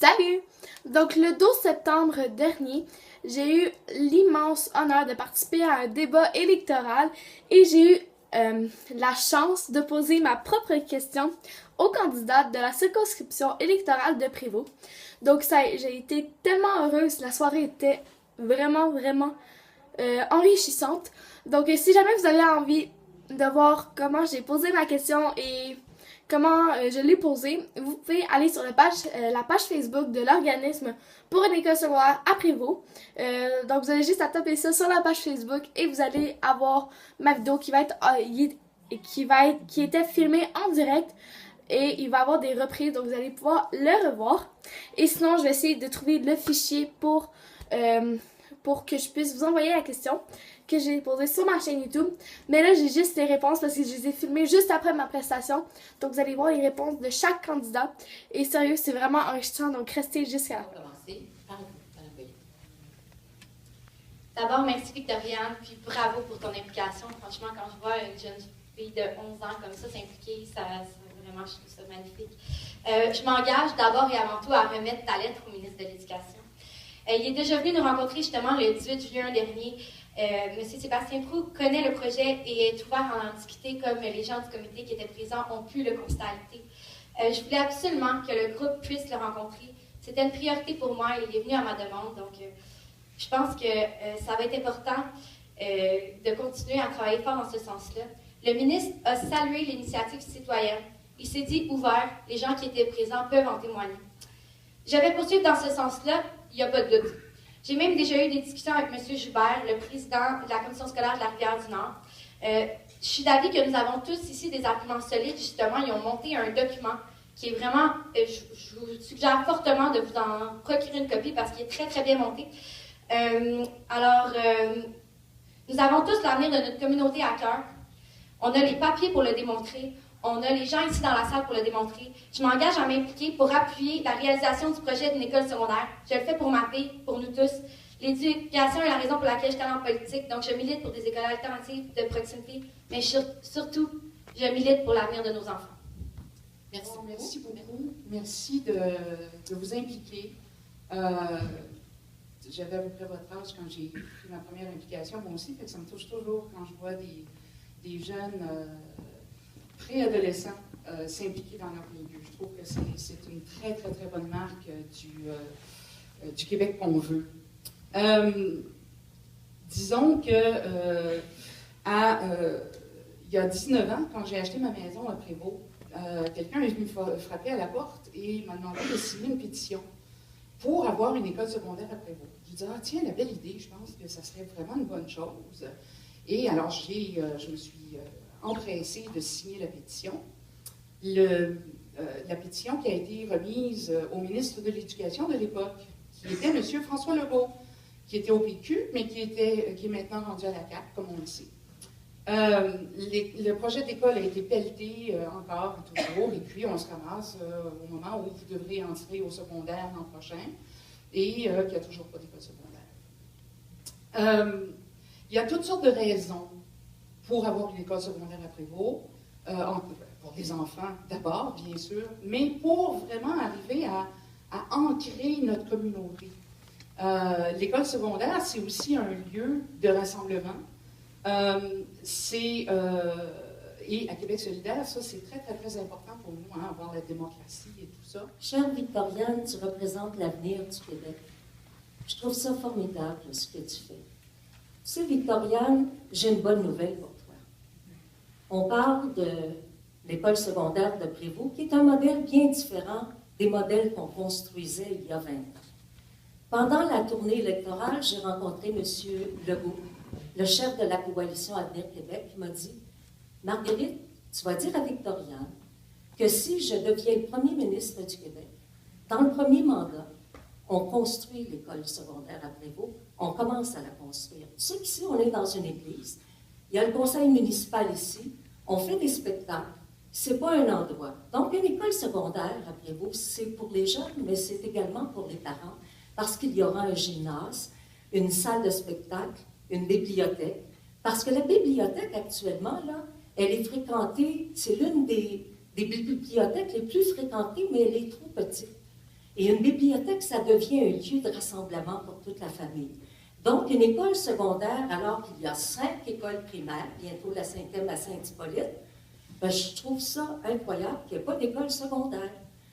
Salut! Donc, le 12 septembre dernier, j'ai eu l'immense honneur de participer à un débat électoral et j'ai eu la chance de poser ma propre question aux candidats de la circonscription électorale de Prévost. Donc, j'ai été tellement heureuse. La soirée était vraiment enrichissante. Donc, si jamais vous avez envie de voir comment j'ai posé ma question et comment je l'ai posée, vous pouvez aller sur la page Facebook de l'organisme pour une école secondaire à Prévost. Donc vous avez juste à taper ça sur la page Facebook et vous allez avoir ma vidéo qui était filmée en direct et il va y avoir des reprises, donc vous allez pouvoir le revoir. Et sinon, je vais essayer de trouver le fichier pour que je puisse vous envoyer la question que j'ai posée sur ma chaîne YouTube. Mais là, j'ai juste les réponses parce que je les ai filmées juste après ma prestation. Donc, vous allez voir les réponses de chaque candidat. Et sérieux, c'est vraiment enrichissant, donc restez jusqu'à la fin. On va commencer par vous. D'abord, merci Victoriane, puis bravo pour ton implication. Franchement, quand je vois une jeune fille de 11 ans comme ça s'impliquer, vraiment, je trouve ça magnifique. Je m'engage d'abord et avant tout à remettre ta lettre au ministre de l'Éducation. Il est déjà venu nous rencontrer justement le 18 juin dernier. M. Sébastien Proulx connaît le projet et est ouvert à en discuter comme les gens du comité qui étaient présents ont pu le constater. Je voulais absolument que le groupe puisse le rencontrer. C'était une priorité pour moi et il est venu à ma demande. Donc, je pense que ça va être important de continuer à travailler fort dans ce sens-là. Le ministre a salué l'initiative citoyenne. Il s'est dit ouvert. Les gens qui étaient présents peuvent en témoigner. Je vais poursuivre dans ce sens-là. Il n'y a pas de doute. J'ai même déjà eu des discussions avec M. Joubert, le président de la commission scolaire de la Rivière-du-Nord. Je suis d'avis que nous avons tous ici des arguments solides. Justement, ils ont monté un document qui est vraiment... je vous suggère fortement de vous en procurer une copie parce qu'il est très bien monté. Nous avons tous l'avenir de notre communauté à cœur. On a les papiers pour le démontrer. On a les gens ici dans la salle pour le démontrer. Je m'engage à m'impliquer pour appuyer la réalisation du projet d'une école secondaire. Je le fais pour ma fille, pour nous tous. L'éducation est la raison pour laquelle je suis en politique. Donc, je milite pour des écoles alternatives de proximité, mais surtout, je milite pour l'avenir de nos enfants. Merci. Bon, merci beaucoup. Merci de vous impliquer. J'avais à peu près votre âge quand j'ai pris ma première implication. Moi aussi, fait que ça me touche toujours quand je vois des jeunes préadolescents s'impliquer dans leur milieu. Je trouve que c'est une très bonne marque du Québec qu'on veut. Disons que il y a 19 ans, quand j'ai acheté ma maison à Prévost, quelqu'un est venu frapper à la porte et m'a demandé de signer une pétition pour avoir une école secondaire à Prévost. Je lui ai dit, ah tiens, la belle idée, je pense que ça serait vraiment une bonne chose. Et alors, je me suis empressée de signer la pétition. La pétition qui a été remise au ministre de l'Éducation de l'époque, qui était M. François Legault, qui était au PQ, mais qui est maintenant rendu à la CAQ, comme on le sait. Le projet d'école a été pelleté encore et toujours, et puis on se ramasse au moment où vous devrez entrer au secondaire l'an prochain, et qu'il n'y a toujours pas d'école secondaire. Il y a toutes sortes de raisons pour avoir une école secondaire à Prévost, pour les enfants d'abord, bien sûr, mais pour vraiment arriver à ancrer notre communauté. L'école secondaire, c'est aussi un lieu de rassemblement. Et à Québec solidaire, ça, c'est très important pour nous, hein, avoir la démocratie et tout ça. Chère Victoriane, tu représentes l'avenir du Québec. Je trouve ça formidable, ce que tu fais. Tu sais, Victoriane, j'ai une bonne nouvelle pour toi. On parle de l'école secondaire de Prévost, qui est un modèle bien différent des modèles qu'on construisait il y a 20 ans. Pendant la tournée électorale, j'ai rencontré M. Legault, le chef de la coalition Avenir Québec, qui m'a dit « Marguerite, tu vas dire à Victoriane que si je deviens le premier ministre du Québec, dans le premier mandat, on construit l'école secondaire à Prévost, on commence à la construire. Tu sais qu'ici, on est dans une église, il y a le conseil municipal ici, on fait des spectacles, c'est pas un endroit. Donc, une école secondaire à Prévost, c'est pour les jeunes, mais c'est également pour les parents, parce qu'il y aura un gymnase, une salle de spectacle, une bibliothèque. Parce que la bibliothèque, actuellement, là, elle est fréquentée, c'est l'une des bibliothèques les plus fréquentées, mais elle est trop petite. Et une bibliothèque, ça devient un lieu de rassemblement pour toute la famille. Donc, une école secondaire, alors qu'il y a 5 écoles primaires, bientôt la 5e à Saint-Hippolyte, ben, je trouve ça incroyable qu'il n'y ait pas d'école secondaire.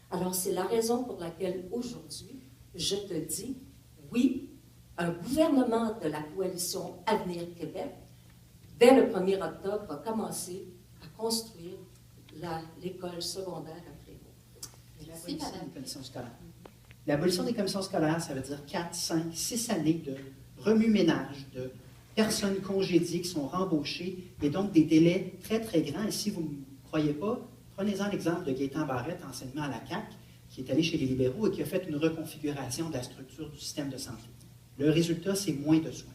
Alors, c'est la raison pour laquelle aujourd'hui, je te dis, oui, un gouvernement de la coalition Avenir Québec, dès le 1er octobre, va commencer à construire l'école secondaire à Prévost. L'abolition des commissions scolaires. L'abolition des commissions scolaires, ça veut dire 4, 5, 6 années de remue-ménage, de personnes congédiées qui sont rembauchées, et donc des délais très, très grands. Et si vous ne me croyez pas, prenez-en l'exemple de Gaétan Barrette, enseignement à la CAQ, qui est allé chez les libéraux et qui a fait une reconfiguration de la structure du système de santé. Le résultat, c'est moins de soins.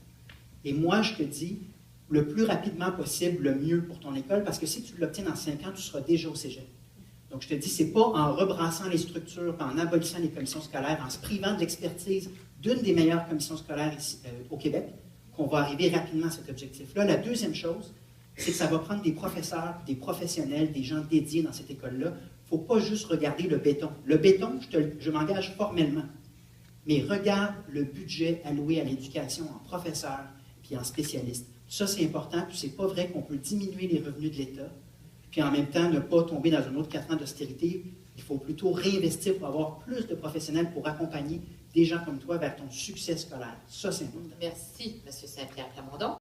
Et moi, je te dis, le plus rapidement possible, le mieux pour ton école, parce que si tu l'obtiens dans 5 ans, tu seras déjà au cégep. Donc, je te dis, ce n'est pas en rebrassant les structures, en abolissant les commissions scolaires, en se privant de l'expertise d'une des meilleures commissions scolaires ici, au Québec, qu'on va arriver rapidement à cet objectif-là. La deuxième chose, c'est que ça va prendre des professeurs, des professionnels, des gens dédiés dans cette école-là. Il ne faut pas juste regarder le béton. Le béton, je m'engage formellement, mais regarde le budget alloué à l'éducation en professeurs puis en spécialistes. Ça, c'est important, puis c'est pas vrai qu'on peut diminuer les revenus de l'État, puis en même temps ne pas tomber dans un autre 4 ans d'austérité. Il faut plutôt réinvestir pour avoir plus de professionnels pour accompagner des gens comme toi vers ton succès scolaire. Ça, c'est important. Merci, M. Saint-Pierre Plamondon.